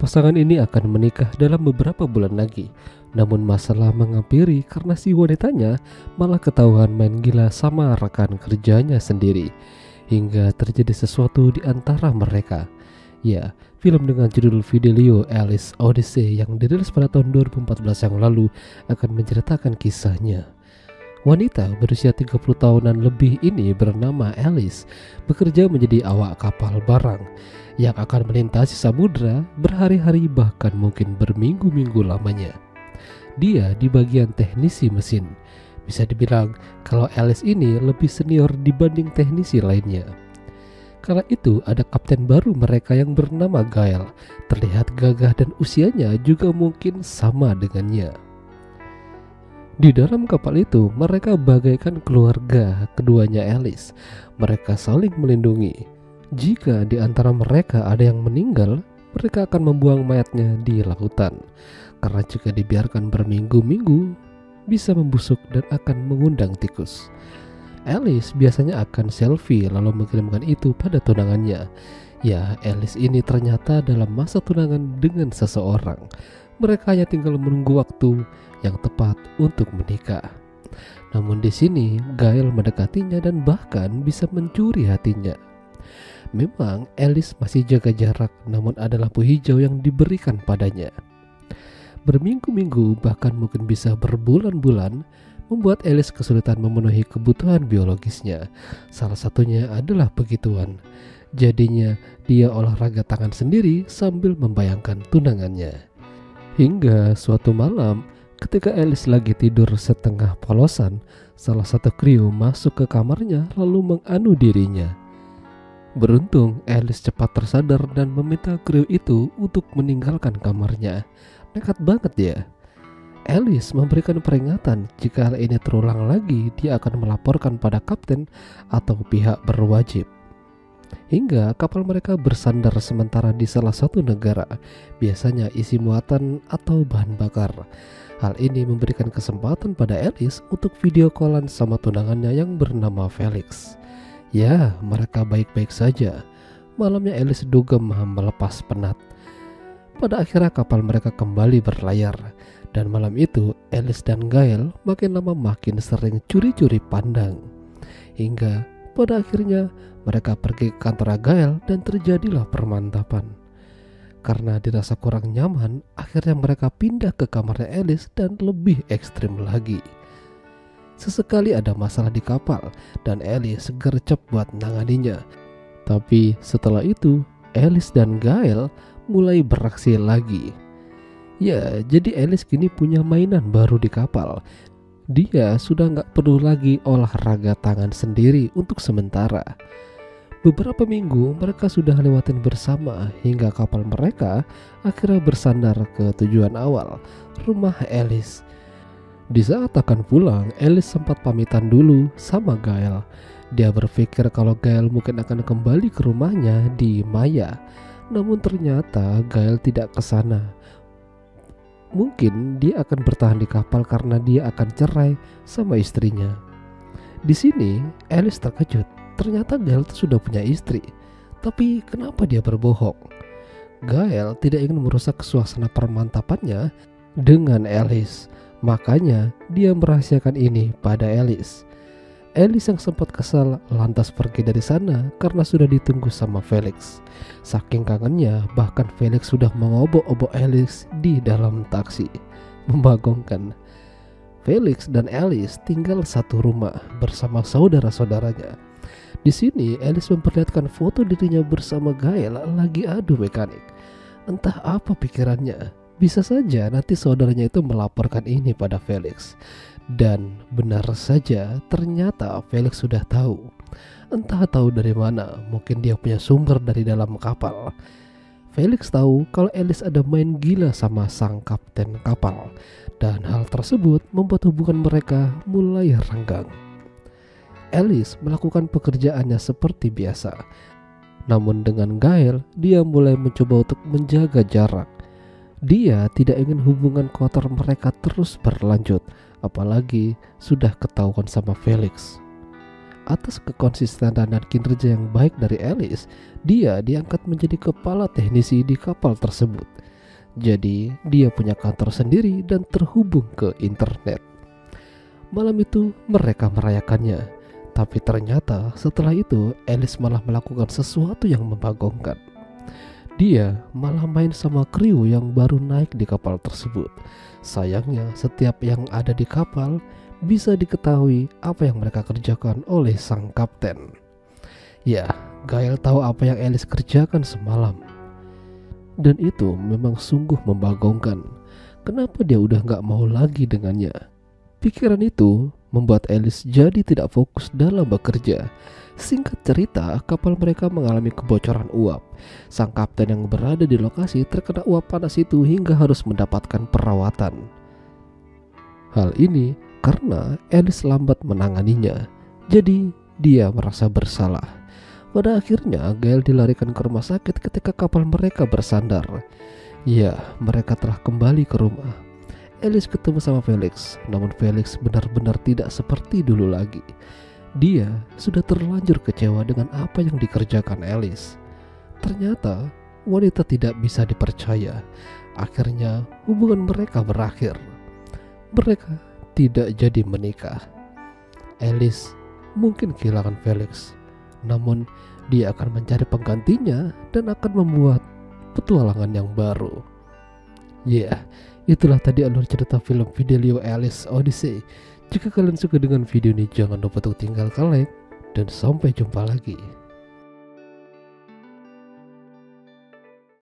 Pasangan ini akan menikah dalam beberapa bulan lagi. Namun masalah menghampiri karena si wanitanya malah ketahuan main gila sama rekan kerjanya sendiri, hingga terjadi sesuatu di antara mereka. Ya, film dengan judul Fidelio Alice Odyssey yang dirilis pada tahun 2014 yang lalu akan menceritakan kisahnya. Wanita berusia 30 tahunan lebih ini bernama Alice, bekerja menjadi awak kapal barang yang akan melintasi samudra berhari-hari bahkan mungkin berminggu-minggu lamanya. Dia di bagian teknisi mesin. Bisa dibilang kalau Alice ini lebih senior dibanding teknisi lainnya. Kala itu ada kapten baru mereka yang bernama Gail, terlihat gagah dan usianya juga mungkin sama dengannya. Di dalam kapal itu mereka bagaikan keluarga keduanya Alice. Mereka saling melindungi. Jika di antara mereka ada yang meninggal, mereka akan membuang mayatnya di lautan. Karena jika dibiarkan berminggu-minggu, bisa membusuk dan akan mengundang tikus. Alice biasanya akan selfie lalu mengirimkan itu pada tunangannya. Ya, Alice ini ternyata dalam masa tunangan dengan seseorang. Mereka hanya tinggal menunggu waktu yang tepat untuk menikah. Namun di sini Gail mendekatinya dan bahkan bisa mencuri hatinya. Memang Alice masih jaga jarak, namun ada lampu hijau yang diberikan padanya. Berminggu-minggu bahkan mungkin bisa berbulan-bulan membuat Alice kesulitan memenuhi kebutuhan biologisnya. Salah satunya adalah begituan. Jadinya dia olahraga tangan sendiri sambil membayangkan tunangannya. Hingga suatu malam ketika Alice lagi tidur setengah polosan, salah satu kru masuk ke kamarnya lalu menganu dirinya. Beruntung Alice cepat tersadar dan meminta kru itu untuk meninggalkan kamarnya. Nekat banget ya. Alice memberikan peringatan jika hal ini terulang lagi dia akan melaporkan pada kapten atau pihak berwajib. Hingga kapal mereka bersandar sementara di salah satu negara, biasanya isi muatan atau bahan bakar. Hal ini memberikan kesempatan pada Alice untuk video callan sama tunangannya yang bernama Felix. Ya, mereka baik-baik saja. Malamnya Alice dugem melepas penat. Pada akhirnya kapal mereka kembali berlayar. Dan malam itu Alice dan Gail makin lama makin sering curi-curi pandang. Hingga pada akhirnya mereka pergi ke kantor Gail dan terjadilah permantapan. Karena dirasa kurang nyaman, akhirnya mereka pindah ke kamarnya Alice dan lebih ekstrim lagi. Sesekali ada masalah di kapal dan Alice gercep buat nanganinya. Tapi setelah itu Alice dan Gail mulai beraksi lagi. Ya, jadi Alice kini punya mainan baru di kapal. Dia sudah gak perlu lagi olahraga tangan sendiri untuk sementara. Beberapa minggu mereka sudah lewatin bersama hingga kapal mereka akhirnya bersandar ke tujuan awal, rumah Alice. Di saat akan pulang, Alice sempat pamitan dulu sama Gail. Dia berpikir kalau Gail mungkin akan kembali ke rumahnya di Maya. Namun ternyata Gail tidak ke sana. Mungkin dia akan bertahan di kapal karena dia akan cerai sama istrinya. Di sini Alice terkejut. Ternyata Gail sudah punya istri. Tapi kenapa dia berbohong? Gail tidak ingin merusak suasana permantapannya dengan Alice. Makanya dia merahasiakan ini pada Alice. Alice yang sempat kesal lantas pergi dari sana karena sudah ditunggu sama Felix. Saking kangennya bahkan Felix sudah mengobok-obok Alice di dalam taksi. Membagongkan. Felix dan Alice tinggal satu rumah bersama saudara-saudaranya. Di sini Alice memperlihatkan foto dirinya bersama Gail lagi adu mekanik. Entah apa pikirannya. Bisa saja nanti saudaranya itu melaporkan ini pada Felix. Dan benar saja ternyata Felix sudah tahu. Entah tahu dari mana, mungkin dia punya sumber dari dalam kapal. Felix tahu kalau Alice ada main gila sama sang kapten kapal. Dan hal tersebut membuat hubungan mereka mulai renggang. Alice melakukan pekerjaannya seperti biasa. Namun dengan Gail, dia mulai mencoba untuk menjaga jarak. Dia tidak ingin hubungan kotor mereka terus berlanjut, apalagi sudah ketahuan sama Felix. Atas kekonsistenan dan kinerja yang baik dari Alice, dia diangkat menjadi kepala teknisi di kapal tersebut. Jadi dia punya kantor sendiri dan terhubung ke internet. Malam itu mereka merayakannya, tapi ternyata setelah itu Alice malah melakukan sesuatu yang membagongkan. Dia malah main sama kru yang baru naik di kapal tersebut. Sayangnya setiap yang ada di kapal bisa diketahui apa yang mereka kerjakan oleh sang kapten. Ya, Gail tahu apa yang Alice kerjakan semalam. Dan itu memang sungguh membagongkan. Kenapa dia udah gak mau lagi dengannya? Pikiran itu membuat Alice jadi tidak fokus dalam bekerja. Singkat cerita, kapal mereka mengalami kebocoran uap. Sang kapten yang berada di lokasi terkena uap panas itu hingga harus mendapatkan perawatan. Hal ini karena Alice lambat menanganinya. Jadi dia merasa bersalah. Pada akhirnya Gail dilarikan ke rumah sakit ketika kapal mereka bersandar. Ya, mereka telah kembali ke rumah. Alice ketemu sama Felix, namun Felix benar-benar tidak seperti dulu lagi. Dia sudah terlanjur kecewa dengan apa yang dikerjakan Alice. Ternyata wanita tidak bisa dipercaya. Akhirnya hubungan mereka berakhir. Mereka tidak jadi menikah. Alice mungkin kehilangan Felix, namun dia akan mencari penggantinya dan akan membuat petualangan yang baru. Ya, itulah tadi alur cerita film Fidelio Alice Odyssey. Jika kalian suka dengan video ini, jangan lupa untuk tinggalkan like dan sampai jumpa lagi.